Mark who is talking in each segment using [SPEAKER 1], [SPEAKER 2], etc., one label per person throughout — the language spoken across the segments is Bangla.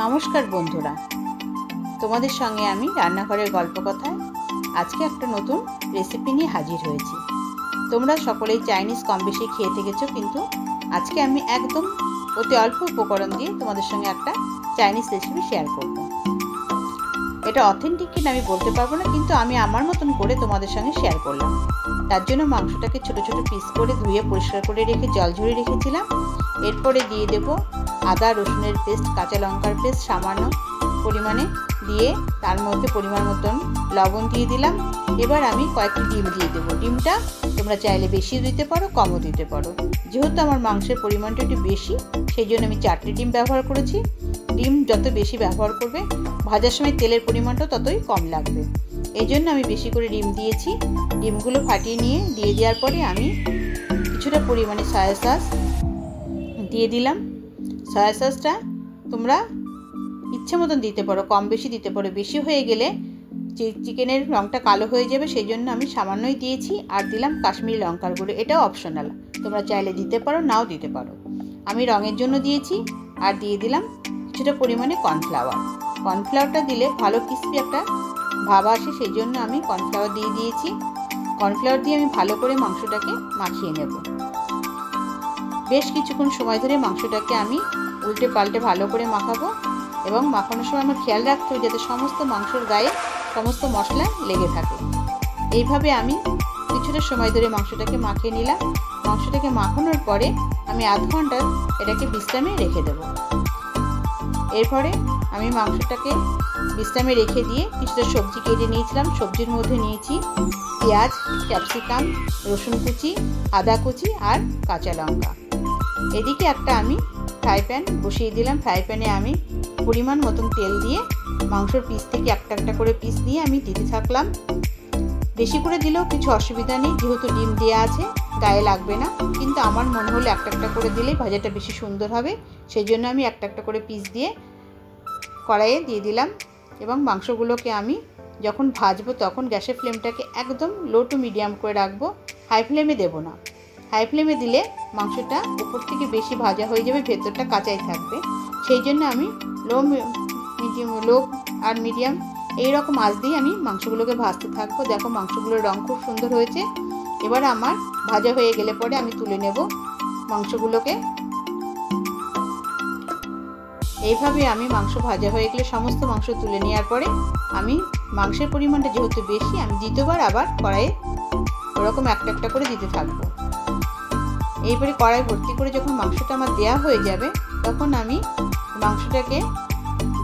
[SPEAKER 1] নমস্কার বন্ধুরা, তোমাদের সঙ্গে আমি রান্নাঘরের গল্প কথায় আজকে একটা নতুন রেসিপি নিয়ে হাজির হয়েছি। তোমরা সকলেই চাইনিজ কম বেশি খেয়ে থেকেছো, কিন্তু আজকে আমি একদম অতি অল্প উপকরণ দিয়ে তোমাদের সঙ্গে একটা চাইনিজ রেসিপি শেয়ার করব। এটা অথেন্টিক কিনা আমি বলতে পারবো না, কিন্তু আমি আমার মতন করে তোমাদের সঙ্গে শেয়ার করলাম। তার জন্য মাংসটাকে ছোট ছোট পিস করে ধুয়ে পরিষ্কার করে রেখে জল ঝরিয়ে রেখেছিলাম। এরপরে দিয়ে দেব আদা রসুনের পেস্ট, কাঁচা লঙ্কার পেস্ট সামান্য পরিমাণে দিয়ে তার মধ্যে পরিমাণ মতন লবণ দিয়ে দিলাম। এবার আমি কয়েকটি ডিম দিয়ে দেবো। ডিমটা তোমরা চাইলে বেশিও দিতে পারো, কমও দিতে পারো। যেহেতু আমার মাংসের পরিমাণটা একটু বেশি, সেই জন্য আমি 4টে ডিম ব্যবহার করেছি। ডিম যত বেশি ব্যবহার করবে, ভাজার সময় তেলের পরিমাণটাও ততই কম লাগবে। এই জন্য আমি বেশি করে ডিম দিয়েছি। ডিমগুলো ফাটিয়ে নিয়ে দিয়ে দেওয়ার পরে আমি কিছুটা পরিমাণে সয়া সস দিয়ে দিলাম। সয়া সসটা তোমরা ইচ্ছে মতন দিতে পারো, কম বেশি দিতে পারো। বেশি হয়ে গেলে চিকেনের রঙটা কালো হয়ে যাবে, সেই জন্য আমি সামান্যই দিয়েছি। আর দিলাম কাশ্মীরি লঙ্কার গুঁড়ো, এটাও অপশনাল, তোমরা চাইলে দিতে পারো, নাও দিতে পারো। আমি রঙের জন্য দিয়েছি। আর দিয়ে দিলাম কিছুটা পরিমাণে কর্নফ্লাওয়ার। কর্নফ্লাওয়ারটা দিলে ভালো ক্রিস্পি একটা ভাব আসে, সেই জন্য আমি কর্নফ্লাওয়ার দিয়ে দিয়েছি। কর্নফ্লাওয়ার দিয়ে আমি ভালো করে মাংসটাকে মাখিয়ে নেব। বেশ কিছুক্ষণ সময় ধরে মাংসটাকে আমি উল্টে পাল্টে ভালো করে মাখাবো, এবং মাখানোর সময় আমার খেয়াল রাখতে হবে যাতে সমস্ত মাংসর গায়ে সমস্ত মশলা লেগে থাকে। এইভাবে আমি কিছুটা সময় ধরে মাংসটাকে মাখিয়ে নিলাম। মাংসটাকে মাখানোর পরে আমি আধ ঘন্টা এটাকে বিশ্রামে রেখে দেব। এরপরে আমি মাংসটাকে বিশ্রামে রেখে দিয়ে কিছুটা সবজি কেটে নিয়েছিলাম। সবজির মধ্যে নিয়েছি পেঁয়াজ, ক্যাপসিকাম, রসুন কুচি, আদা কুচি আর কাঁচা লঙ্কা। এদিকে একটা আমি ফ্রাই প্যান বসিয়ে দিলাম। ফ্রাই প্যানে আমি পরিমাণ মতন তেল দিয়ে মাংসর পিস থেকে একটা একটা করে পিস নিয়ে আমি দিতে থাকলাম। বেশি করে দিলেও কিছু অসুবিধা নেই, যেহেতু ডিম দেওয়া আছে, গায়ে লাগবে না। কিন্তু আমার মনে হলো একটা একটা করে দিলেই ভাজাটা বেশি সুন্দর হবে, সেই জন্য আমি একটা একটা করে পিস দিয়ে কড়াইয়ে দিয়ে দিলাম। এবং মাংসগুলোকে আমি যখন ভাজবো তখন গ্যাসের ফ্লেমটাকে একদম লো টু মিডিয়াম করে রাখবো, হাই ফ্লেমে দেবো না। হাই ফ্লেমে দিলে মাংসটা উপর থেকে বেশি ভাজা হয়ে যাবে, ভেতরটা কাঁচাই থাকবে। সেই জন্য আমি লো আর মিডিয়াম এই রকম আঁচ দিয়ে আমি মাংসগুলোকে ভাজতে থাকবো। দেখো মাংসগুলোর রং খুব সুন্দর হয়েছে। এবার আমার ভাজা হয়ে গেলে পরে আমি তুলে নেব মাংসগুলোকে। এইভাবে আমি মাংস ভাজা হয়ে গেলে সমস্ত মাংস তুলে নেওয়ার পরে আমি মাংসের পরিমাণটা যেহেতু বেশি, আমি দ্বিতীয়বার আবার কড়াইয়ে ওরকম একটা একটা করে দিতে থাকবো। এইবারে কড়াই ভর্তি করে যখন মাংসটা আমার দেয়া হয়ে যাবে, তখন আমি মাংসটাকে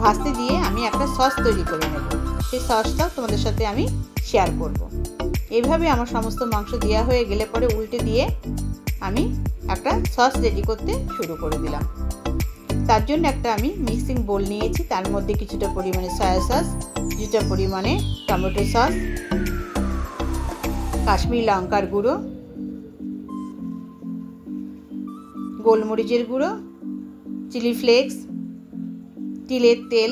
[SPEAKER 1] ভাজতে দিয়ে আমি একটা সস তৈরি করে নেব। সেই সসটাও তোমাদের সাথে আমি শেয়ার করব। এইভাবে আমার সমস্ত মাংস দেওয়া হয়ে গেলে পরে উল্টে দিয়ে আমি একটা সস রেডি করতে শুরু করে দিলাম। তার জন্য একটা আমি মিক্সিং বোল নিয়েছি। তার মধ্যে কিছুটা পরিমাণে সয়া সস, কিছুটা পরিমাণে টমেটো সস, কাশ্মীরি লঙ্কার গুঁড়ো, গোলমরিচের গুঁড়ো, চিলি ফ্লেক্স, তিলের তেল,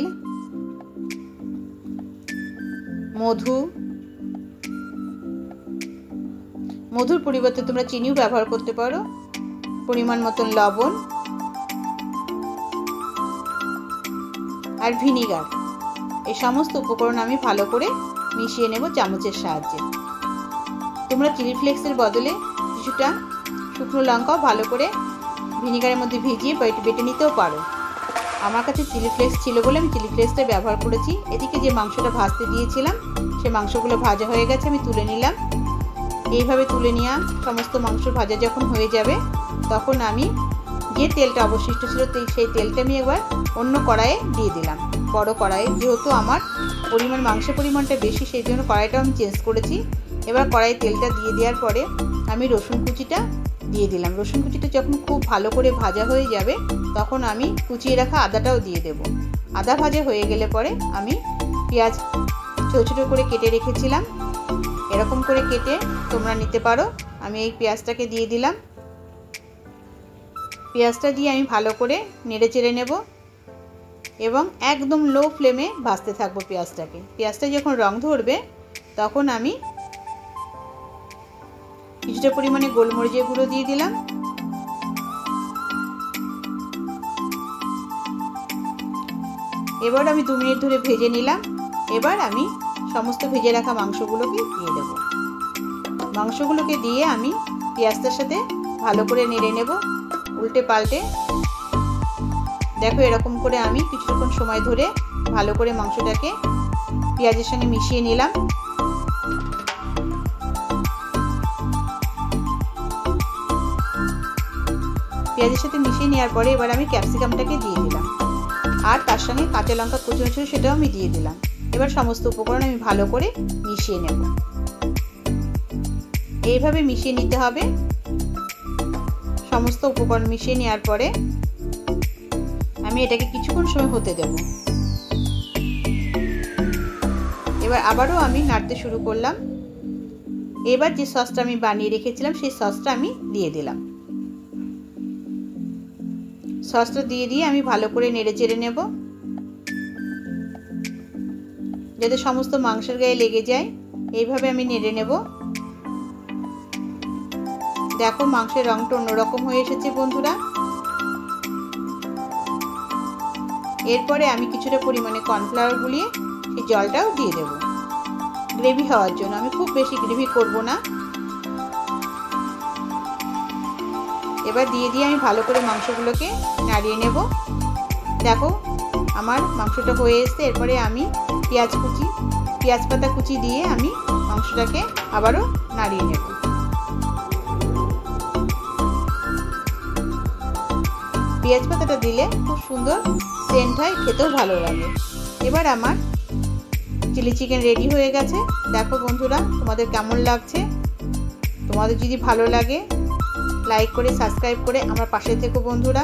[SPEAKER 1] মধুর পরিবর্তে তোমরা চিনিও ব্যবহার করতে পারো, পরিমাণ মতন লবণ আর ভিনিগার। এই সমস্ত উপকরণ আমি ভালো করে মিশিয়ে নেব চামচের সাহায্যে। তোমরা চিলি ফ্লেক্সের বদলে কিছুটা শুকনো লঙ্কাও ভালো করে ভিনিগারের মধ্যে ভিজিয়ে বেটে নিতেও পারো। আমার কাছে চিলি ফ্লেক্স ছিল বলে আমি চিলি ফ্লেক্সটা ব্যবহার করেছি। এদিকে যে মাংসটা ভাজতে দিয়েছিলাম, সে মাংসগুলো ভাজা হয়ে গেছে, আমি তুলে নিলাম। এইভাবে তুলে নেওয়া সমস্ত মাংস ভাজা যখন হয়ে যাবে, তখন আমি যে তেলটা অবশিষ্ট ছিল সেই তেলটা আমি একবার অন্য কড়াইয়ে দিয়ে দিলাম। বড় কড়াইয়ে, যেহেতু আমার মাংসের পরিমাণটা বেশি, সেই জন্য কড়াইটাও আমি চেঞ্জ করেছি। এবার কড়াইয়ে তেলটা দিয়ে দেওয়ার পরে আমি রসুন কুচিটা দিয়ে দিলাম। রসুন কুচিটা যখন খুব ভালো করে ভাজা হয়ে যাবে, তখন আমি কুচিয়ে রাখা আদাটাও দিয়ে দেব। আদা ভাজা হয়ে গেলে পরে আমি পেঁয়াজ ছোটো ছোটো করে কেটে রেখেছিলাম, এরকম করে কেটে তোমরা নিতে পারো। আমি এই পেঁয়াজটাকে দিয়ে দিলাম। পেঁয়াজটা দিয়ে আমি ভালো করে নেড়ে চেড়ে নেব এবং একদম লো ফ্লেমে ভাজতে থাকবো পেঁয়াজটাকে। পেঁয়াজটা যখন রং ধরবে, তখন আমি কিছুটা পরিমাণে গোলমরিচের গুঁড়ো দিয়ে দিলাম। এবার আমি 2 মিনিট ধরে ভেজে নিলাম। এবার আমি সমস্ত ভেজে রাখা মাংসগুলোকে দিয়ে দেব। মাংসগুলোকে দিয়ে আমি পেঁয়াজটার সাথে ভালো করে নেড়ে নেব, উল্টে পাল্টে। দেখো এরকম করে আমি কিছুক্ষণ সময় ধরে ভালো করে মাংসটাকে পেঁয়াজের সঙ্গে মিশিয়ে নিলাম। পেঁয়াজের সাথে মিশিয়ে নেওয়ার পরে এবার আমি ক্যাপসিকামটাকে দিয়ে দিলাম, আর তার সঙ্গে কাঁচা লঙ্কা কুচনো ছিল সেটাও আমি দিয়ে দিলাম। এবার সমস্ত উপকরণ আমি ভালো করে মিশিয়ে নেব। এইভাবে মিশিয়ে নিতে হবে। সমস্ত উপকরণ মিশিয়ে নেওয়ার পরে আমি এটাকে কিছুক্ষণ সময় হতে দেব। এবার আবারও আমি নাড়তে শুরু করলাম। এবার যে সসটা আমি বানিয়ে রেখেছিলাম সেই সসটা আমি দিয়ে দিলাম। সসটা দিয়ে আমি ভালো করে নেড়ে চেড়ে নেব, যাতে সমস্ত মাংসের গায়ে লেগে যায়। এইভাবে আমি নেড়ে নেব। দেখো মাংসের রংটা অন্যরকম হয়ে এসেছে বন্ধুরা। এরপরে আমি কিছুটা পরিমাণে কর্নফ্লাওয়ার গুলিয়ে সেই জলটাও দিয়ে দেব গ্রেভি হওয়ার জন্য। আমি খুব বেশি গ্রেভি করব না। এবার দিয়ে আমি ভালো করে মাংসগুলোকে নাড়িয়ে নেব। দেখো আমার মাংসটা হয়ে এসেছে। এরপরে আমি পেঁয়াজ পাতা কুচি দিয়ে আমি মাংসটাকে আবারও নাড়িয়ে নেব। পেঁয়াজ পাতাটা দিলে খুব সুন্দর সেন্ট হয়, খেতেও ভালো লাগে। এবার আমার চিলি চিকেন রেডি হয়ে গেছে। দেখো বন্ধুরা তোমাদের কেমন লাগছে। তোমাদের যদি ভালো লাগে লাইক করে সাবস্ক্রাইব করে আমার পাশে থেকো বন্ধুরা।